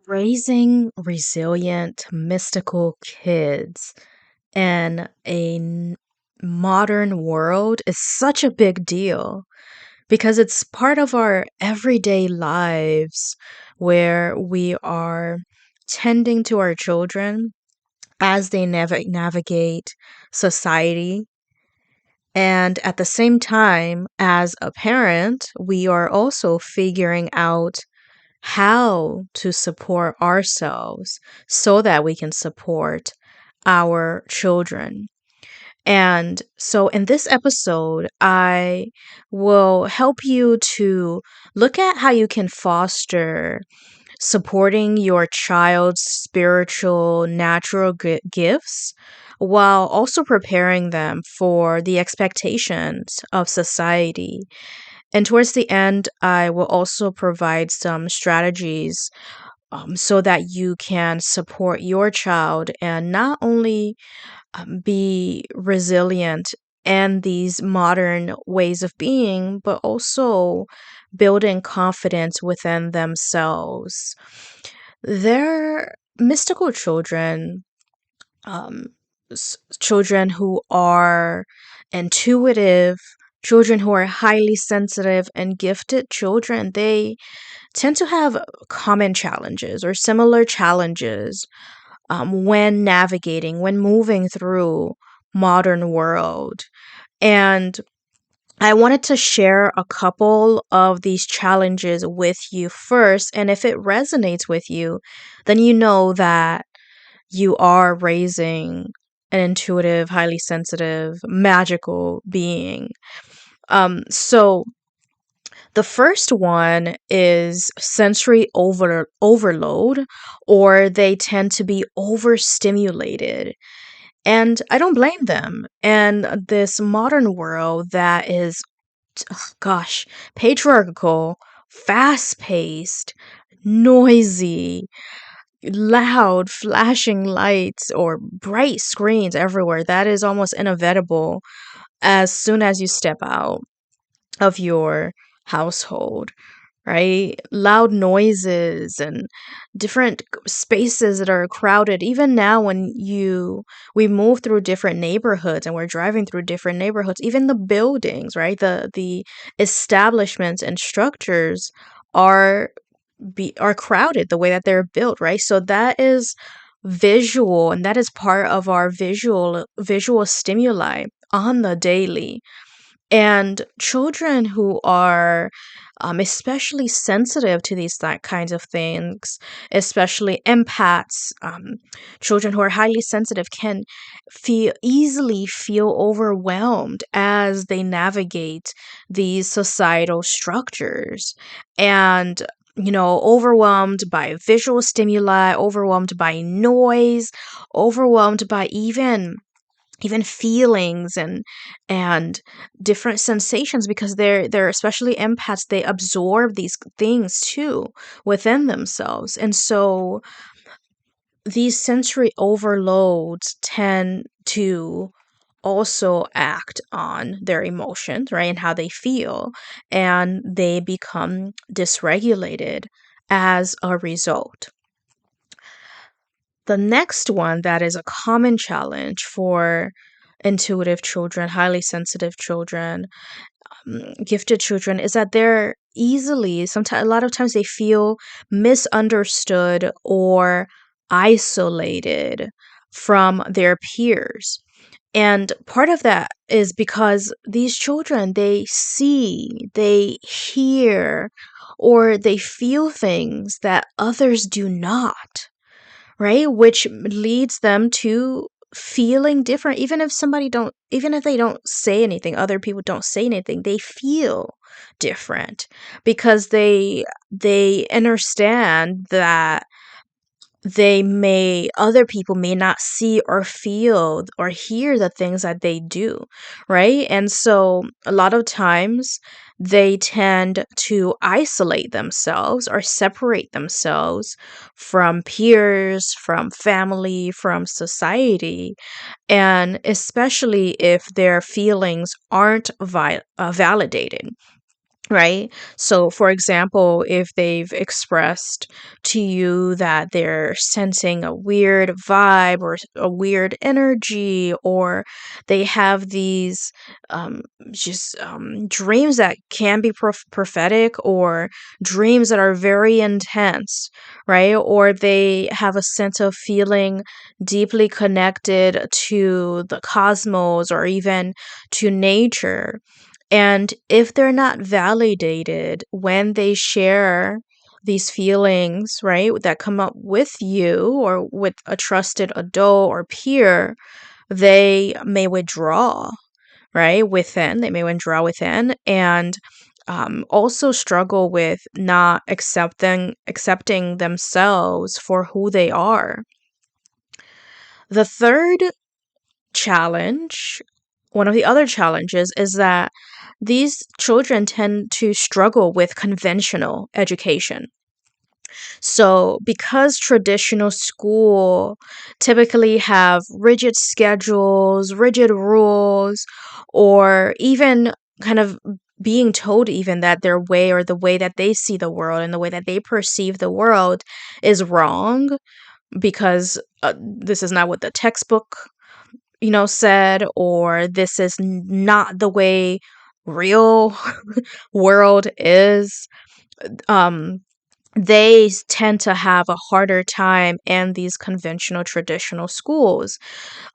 Raising resilient, mystical kids in modern world is such a big deal because it's part of our everyday lives where we are tending to our children as they navigate society. And at the same time, as a parent, we are also figuring out how to support ourselves so that we can support our children. And so, in this episode, I will help you to look at how you can foster supporting your child's spiritual, natural gifts while also preparing them for the expectations of society. And towards the end, I will also provide some strategies so that you can support your child and not only be resilient in these modern ways of being, but also building confidence within themselves. They're mystical children, um, children who are intuitive, children who are highly sensitive and gifted children. They tend to have common challenges or similar challenges when navigating, when moving through modern world. And I wanted to share a couple of these challenges with you first. And if it resonates with you, then you know that you are raising an intuitive, highly sensitive, magical being. So the first one is sensory overload, or they tend to be overstimulated. And I don't blame them. And this modern world that is, gosh, patriarchal, fast paced, noisy, loud, flashing lights, or bright screens everywhere, that is almost inevitable as soon as you step out of your household, right? Loud noises and different spaces that are crowded. Even now, when we move through different neighborhoods and we're driving through different neighborhoods, even the buildings, right? The establishments and structures are are crowded the way that they're built, right? So that is visual, and that is part of our visual stimuli on the daily. And children who are especially sensitive to these kinds of things, especially empaths, children who are highly sensitive can easily feel overwhelmed as they navigate these societal structures. And overwhelmed by visual stimuli, overwhelmed by noise, overwhelmed by even feelings and different sensations, because they're especially empaths. They absorb these things too within themselves. And so these sensory overloads tend to also act on their emotions, right, and how they feel, and they become dysregulated as a result. The next one that is a common challenge for intuitive children, highly sensitive children, gifted children, is that they're easily, sometimes, a lot of times, they feel misunderstood or isolated from their peers. And part of that is because these children, they see, they hear, or they feel things that others do not, right? Which leads them to feeling different. Even if they don't say anything, other people don't say anything, they feel different because they understand that other people may not see or feel or hear the things that they do, right? And so a lot of times they tend to isolate themselves or separate themselves from peers, from family, from society, and especially if their feelings aren't validated. right? So, for example, if they've expressed to you that they're sensing a weird vibe or a weird energy, or they have these um, dreams that can be prophetic, or dreams that are very intense, right? Or they have a sense of feeling deeply connected to the cosmos or even to nature, and if they're not validated when they share these feelings, right, that come up with you or with a trusted adult or peer, they may withdraw, right, within. They may withdraw within, and also struggle with not accepting themselves for who they are. The third challenge, one of the other challenges, is that these children tend to struggle with conventional education. So, because traditional school typically have rigid schedules, rigid rules, or even kind of being told even that their way or the way that they see the world and the way that they perceive the world is wrong because this is not what the textbook said, or this is not the way real world is. Um, they tend to have a harder time in these conventional traditional schools.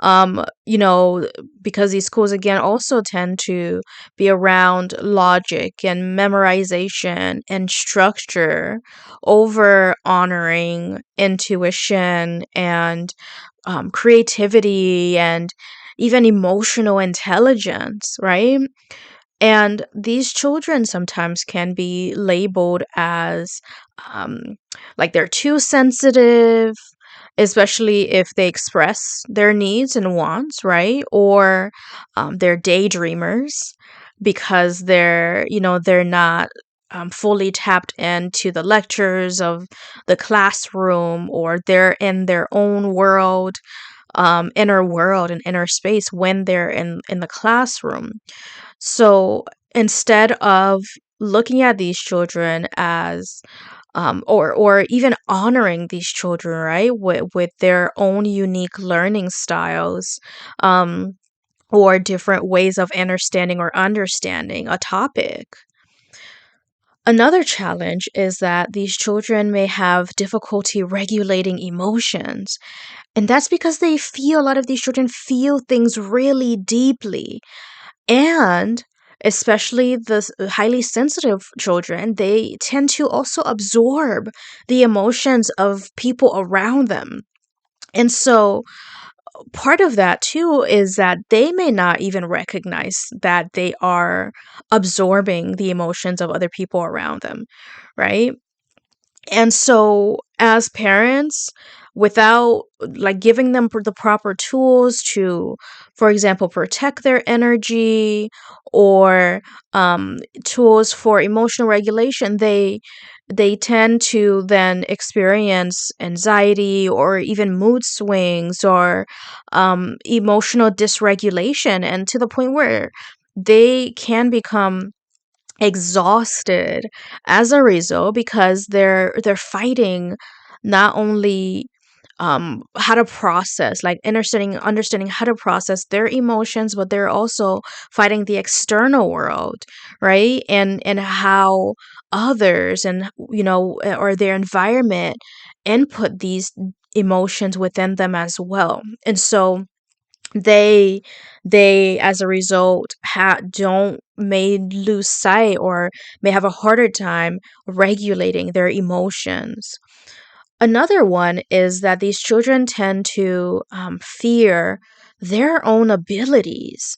Because these schools again also tend to be around logic and memorization and structure over honoring intuition and creativity and even emotional intelligence, right? And these children sometimes can be labeled as um, like they're too sensitive, especially if they express their needs and wants, right? Or they're daydreamers because they're not fully tapped into the lectures of the classroom, or they're in their own world, inner world and inner space when they're in the classroom. So instead of looking at these children as or even honoring these children, right, with their own unique learning styles, um, or different ways of understanding a topic. Another challenge is that these children may have difficulty regulating emotions. And that's because a lot of these children feel things really deeply. And especially the highly sensitive children, they tend to also absorb the emotions of people around them. And so part of that too is that they may not even recognize that they are absorbing the emotions of other people around them, right? And so, as parents, without like giving them the proper tools to, for example, protect their energy, or tools for emotional regulation, they tend to then experience anxiety or even mood swings, or emotional dysregulation, and to the point where they can become exhausted as a result, because they're fighting not only how to process, like understanding how to process their emotions, but they're also fighting the external world, right? And how others and or their environment input these emotions within them as well. And so they as a result don't may lose sight, or may have a harder time regulating their emotions. Another one is that these children tend to fear their own abilities.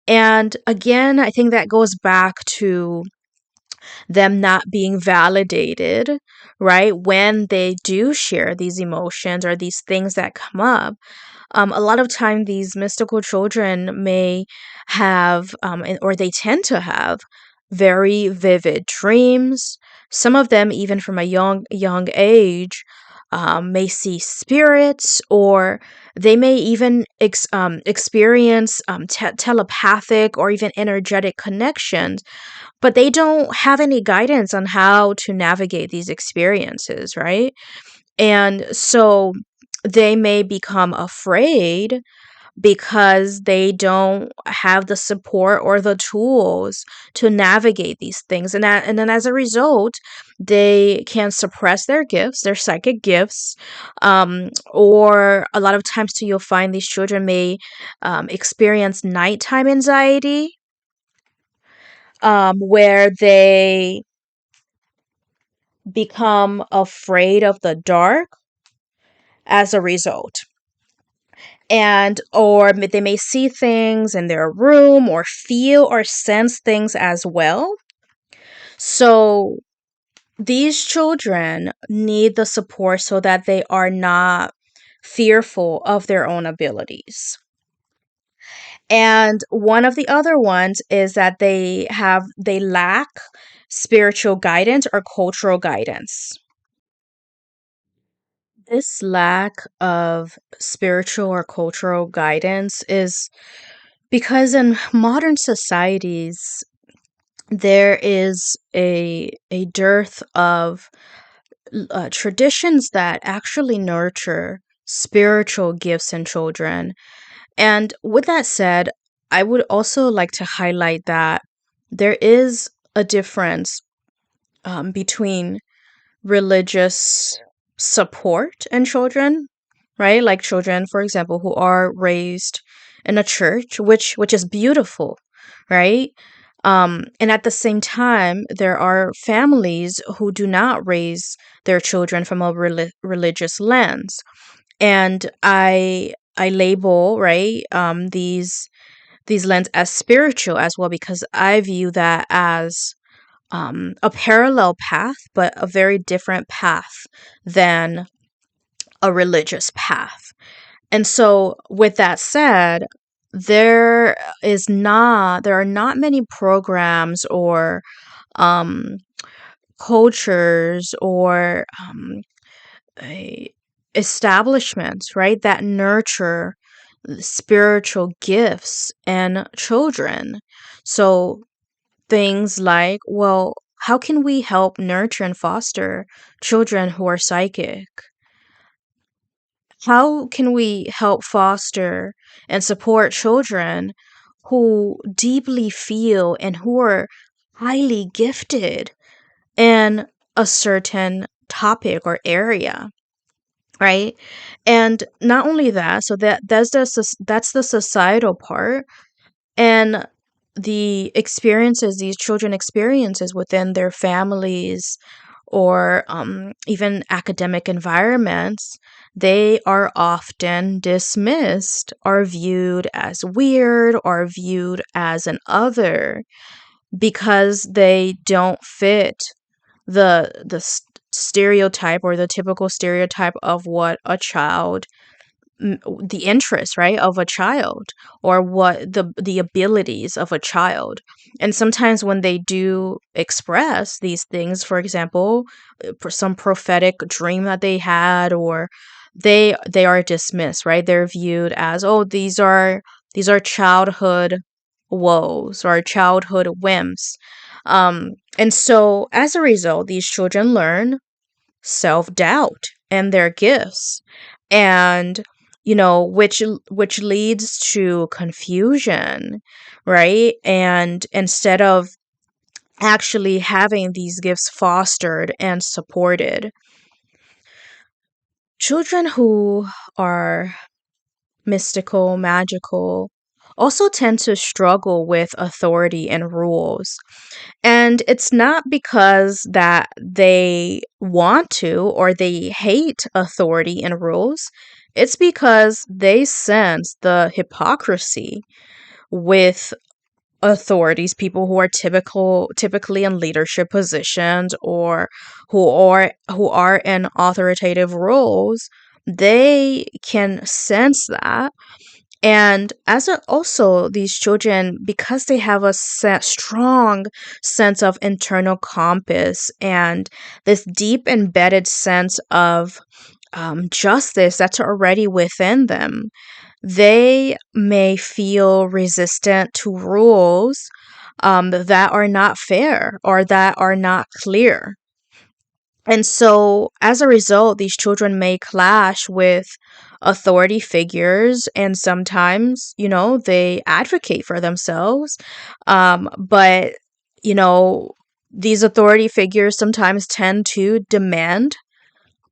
And again, I think that goes back to them not being validated, right? When they do share these emotions or these things that come up, a lot of time these mystical children may have, or they tend to have, very vivid dreams. Some of them, even from a young age, may see spirits, or they may even experience telepathic or even energetic connections, but they don't have any guidance on how to navigate these experiences, right? And so they may become afraid because they don't have the support or the tools to navigate these things. And then as a result, they can suppress their gifts, their psychic gifts. Or a lot of times too, you'll find these children may experience nighttime anxiety, where they become afraid of the dark as a result. And or they may see things in their room or feel or sense things as well. So these children need the support so that they are not fearful of their own abilities. And one of the other ones is that they lack spiritual guidance or cultural guidance. This lack of spiritual or cultural guidance is because in modern societies, there is a dearth of traditions that actually nurture spiritual gifts in children. And with that said, I would also like to highlight that there is a difference between religious support in children, right? Like children, for example, who are raised in a church, which is beautiful, right? And at the same time, there are families who do not raise their children from a religious lens, and I label, right, these lens as spiritual as well, because I view that as a parallel path, but a very different path than a religious path. And so, with that said, there are not many programs or um, cultures or a- establishments, right, that nurture spiritual gifts in children. So things like, well, how can we help nurture and foster children who are psychic? How can we help foster and support children who deeply feel and who are highly gifted in a certain topic or area, right? And not only that, so that's the societal part, and the experiences these children experiences within their families or even academic environments, they are often dismissed, are viewed as weird, or viewed as an other, because they don't fit stereotype or the typical stereotype of what a child the interest, right, of a child, or what the abilities of a child. And sometimes when they do express these things, for example, for some prophetic dream that they had, or they are dismissed, right? They're viewed as, oh, these are childhood woes or childhood whims. And so as a result, these children learn self-doubt and their gifts, and which leads to confusion, right? And instead of actually having these gifts fostered and supported, children who are mystical, magical, also tend to struggle with authority and rules. And it's not because that they want to or they hate authority and rules. It's because they sense the hypocrisy with authorities, people who are typically in leadership positions, or who are in authoritative roles. They can sense that, and also these children, because they have a strong sense of internal compass and this deep embedded sense of justice that's already within them. They may feel resistant to rules that are not fair or that are not clear. And so, as a result, these children may clash with authority figures, and sometimes, they advocate for themselves. But, you know, these authority figures sometimes tend to demand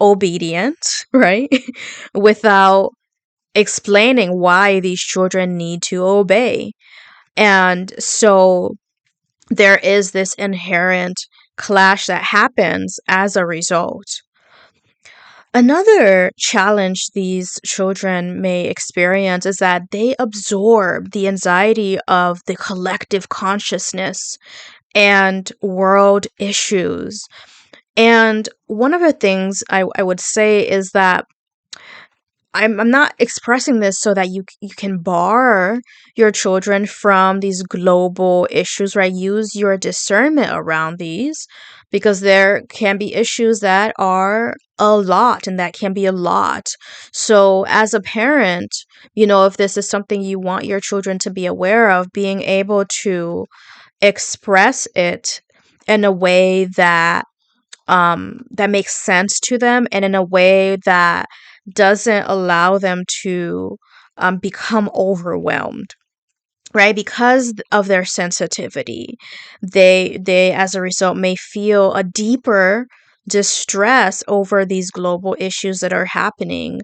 obedience, right? Without explaining why these children need to obey. And so there is this inherent clash that happens as a result. Another challenge these children may experience is that they absorb the anxiety of the collective consciousness and world issues. And one of the things I would say is that I'm not expressing this so that you can bar your children from these global issues, right? Use your discernment around these, because there can be issues that are a lot and that can be a lot. So as a parent, if this is something you want your children to be aware of, being able to express it in a way that makes sense to them, and in a way that doesn't allow them to become overwhelmed, right? Because of their sensitivity, they as a result may feel a deeper distress over these global issues that are happening,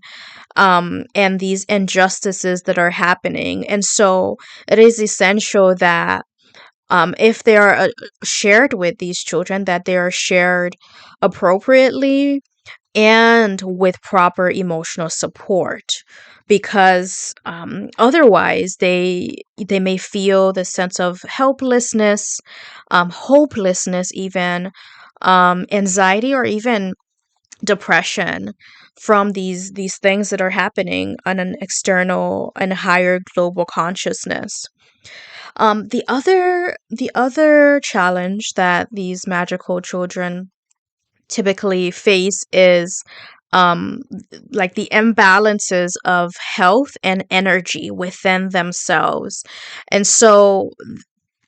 and these injustices that are happening. And so it is essential that if they are shared with these children, that they are shared appropriately and with proper emotional support, because otherwise they may feel the sense of helplessness, hopelessness, even anxiety, or even depression from these things that are happening on an external and higher global consciousness. The other challenge that these magical children typically face is um like the imbalances of health and energy within themselves. And so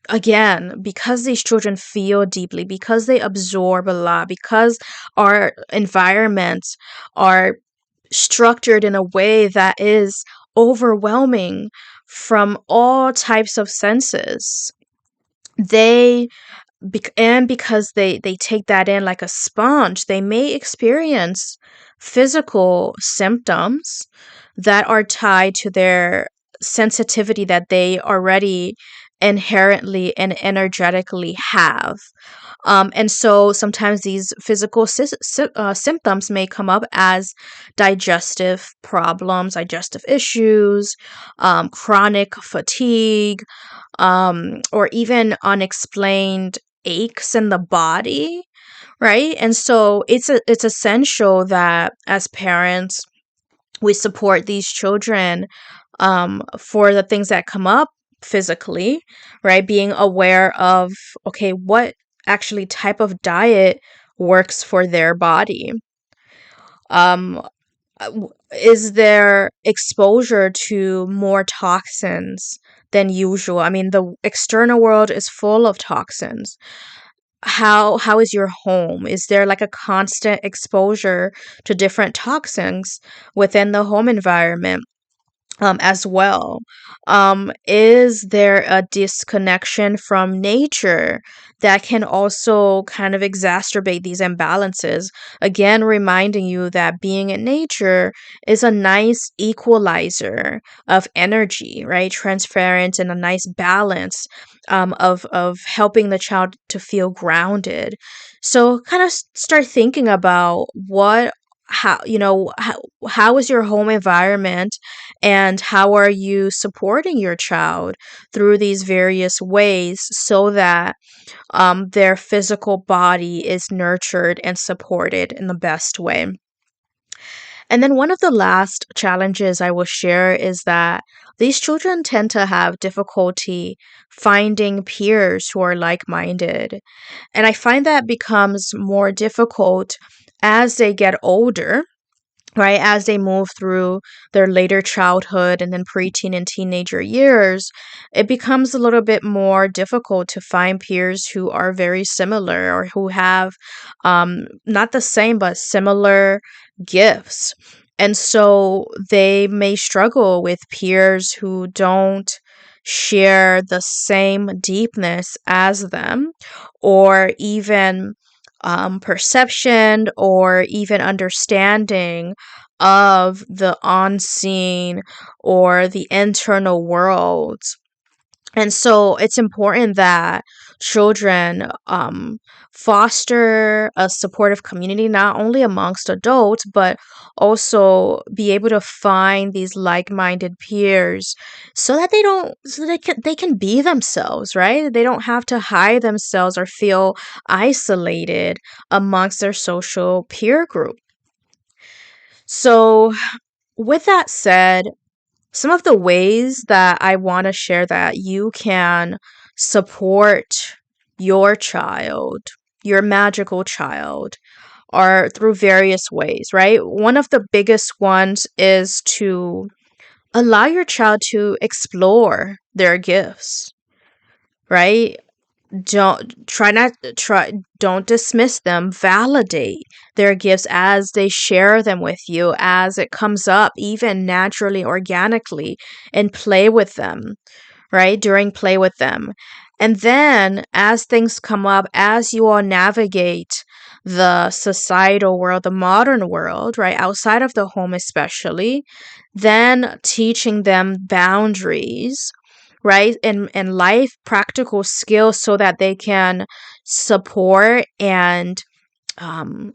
again, because these children feel deeply, because they absorb a lot, because our environments are structured in a way that is overwhelming from all types of senses, they and because they take that in like a sponge, they may experience physical symptoms that are tied to their sensitivity that they already inherently and energetically have. And so sometimes these physical symptoms may come up as digestive problems, digestive issues, chronic fatigue, or even unexplained aches in the body, right? And so it's essential that as parents we support these children for the things that come up physically, right? Being aware of, okay, what actually type of diet works for their body. Um, is there exposure to more toxins than usual? I mean, the external world is full of toxins. How is your home? Is there like a constant exposure to different toxins within the home environment? As well. Is there a disconnection from nature that can also kind of exacerbate these imbalances? Again, reminding you that being in nature is a nice equalizer of energy, right? Transference and a nice balance of helping the child to feel grounded. So kind of start thinking about how is your home environment, and how are you supporting your child through these various ways so that their physical body is nurtured and supported in the best way. And then one of the last challenges I will share is that these children tend to have difficulty finding peers who are like minded. And I find that becomes more difficult as they get older, right? As they move through their later childhood and then preteen and teenager years, it becomes a little bit more difficult to find peers who are very similar or who have not the same but similar gifts. And so they may struggle with peers who don't share the same deepness as them, or even perception or even understanding of the unseen or the internal worlds. And so it's important that children foster a supportive community, not only amongst adults, but also be able to find these like-minded peers so that they can be themselves, right? They don't have to hide themselves or feel isolated amongst their social peer group. So with that said, some of the ways that I want to share that you can support your child, your magical child, are through various ways, right? One of the biggest ones is to allow your child to explore their gifts, right? Don't dismiss them. Validate their gifts as they share them with you, as it comes up, even naturally, organically, and play with them, right? During play with them. And then as things come up, as you all navigate the societal world, the modern world, right? Outside of the home, especially, then teaching them boundaries, right? And life practical skills so that they can support and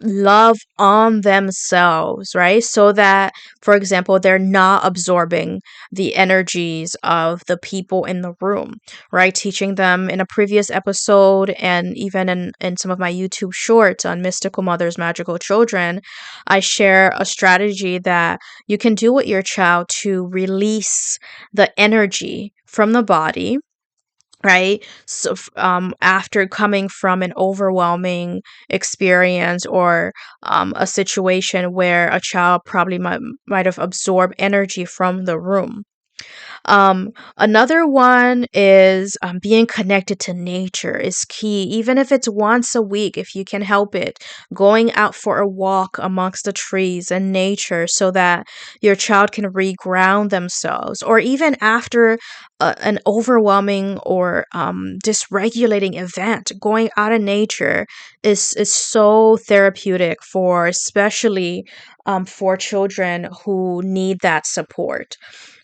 love on themselves, right? So that, for example, they're not absorbing the energies of the people in the room, right? Teaching them in a previous episode and even in some of my YouTube shorts on Mystical Mothers, Magical Children, I share a strategy that you can do with your child to release the energy from the body, right? So after coming from an overwhelming experience or a situation where a child probably might have absorbed energy from the room. Another one is being connected to nature is key, even if it's once a week, if you can help it, going out for a walk amongst the trees and nature so that your child can reground themselves, or even after an overwhelming or dysregulating event, going out in nature is so therapeutic for especially for children who need that support.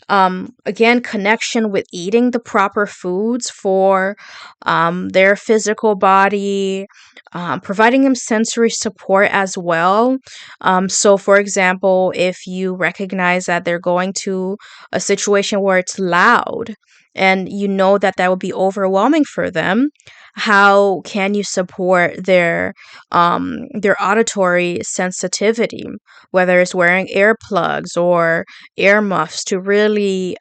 Again, connection with eating the proper foods for their physical body, providing them sensory support as well. So, for example, if you recognize that they're going to a situation where it's loud and you know that that would be overwhelming for them, how can you support their auditory sensitivity, whether it's wearing earplugs or earmuffs to really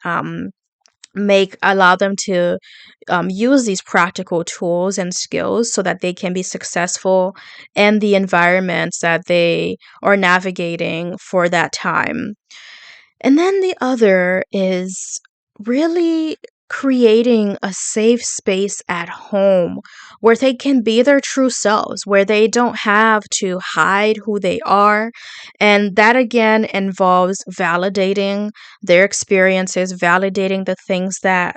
make allow them to use these practical tools and skills so that they can be successful in the environments that they are navigating for that time. And then the other is really creating a safe space at home where they can be their true selves, where they don't have to hide who they are. And that again involves validating their experiences, validating the things that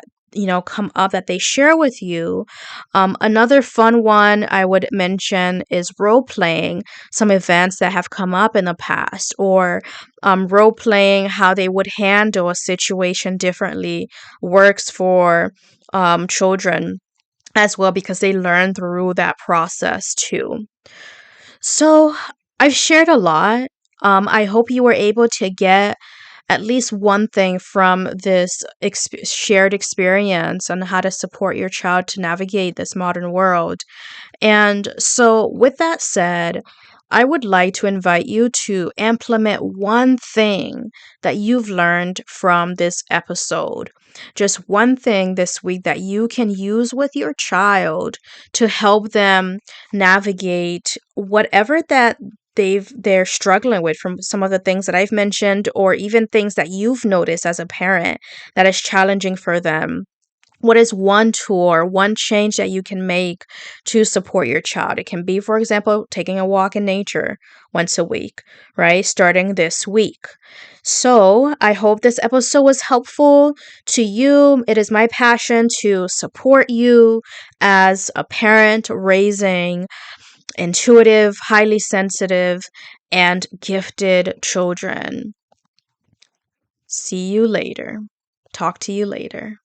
come up that they share with you. Another fun one I would mention is role playing some events that have come up in the past, or role playing how they would handle a situation differently works for children as well, because they learn through that process too. So I've shared a lot. I hope you were able to get at least one thing from this shared experience on how to support your child to navigate this modern world. And so, with that said, I would like to invite you to implement one thing that you've learned from this episode. Just one thing this week that you can use with your child to help them navigate whatever that they're struggling with from some of the things that I've mentioned, or even things that you've noticed as a parent that is challenging for them. What is one tool or one change that you can make to support your child? It can be, for example, taking a walk in nature once a week, right? Starting this week. So I hope this episode was helpful to you. It is my passion to support you as a parent raising intuitive, highly sensitive, and gifted children. See you later. Talk to you later.